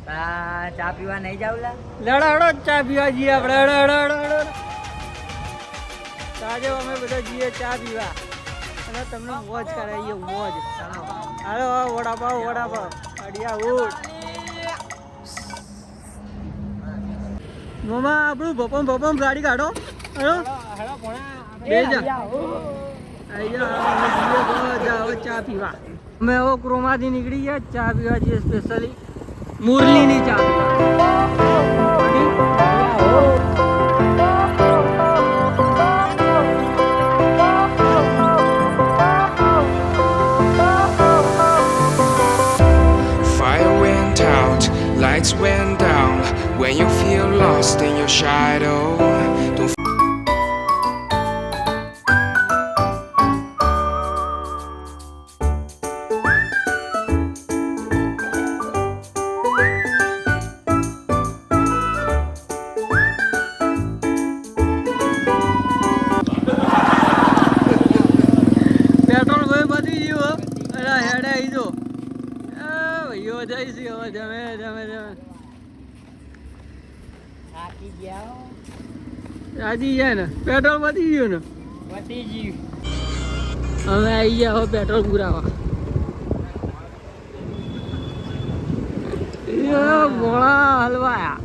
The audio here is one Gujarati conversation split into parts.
ચા પીવા નહીં જાવ લા? લડો ચા પીવા જઈએ આપણે. આજે અમે બધા જઈએ ચા પીવા અને તમને મોજ કરાવીએ મોજ. હાલો વડાપાવ અડિયા ઉઠ મામા આપણું ભપમ ગાડી કાઢો. હેલો બે જા ચા પીવા. અમે હવે ક્રોમાથી નીકળી ગયા ચા પીવા જઈએ સ્પેશિયલી મુરલીની ચા Lights went down when you feel lost in your shadow. Don't petrol ભાઈ બધી ગયું. અરે હેડે આવી જો ભાઈઓ જઈશું હવે જમે થાકી ગયા. રાજી જાય ને પેટ્રોલ વધી ગયું ને વધી ગયું. હવે આવી ગયા હવે પેટ્રોલ પુરાવા. ગોળા હલવાયા.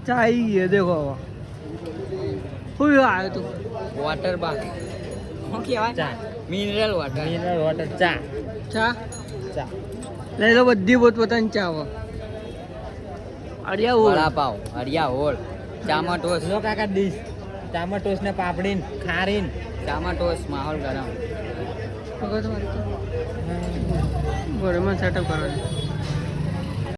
ચાઈ ગયે દેખો શું આવ્યો તું વોટર બાગ શું કહેવાય? Mineral water. ચા લઈ લો બધી પોતપોતાની ચા હવે. અડિયા વડાપાવ અડિયા હોળ ચામાં ટોસ લો કાકા ડીશ ચામાં ટોસ ને પાપડીન ખારીન ચામાં ટોસ માહોલ ગરમ. ઘરમાં સેટઅપ કરવાનું.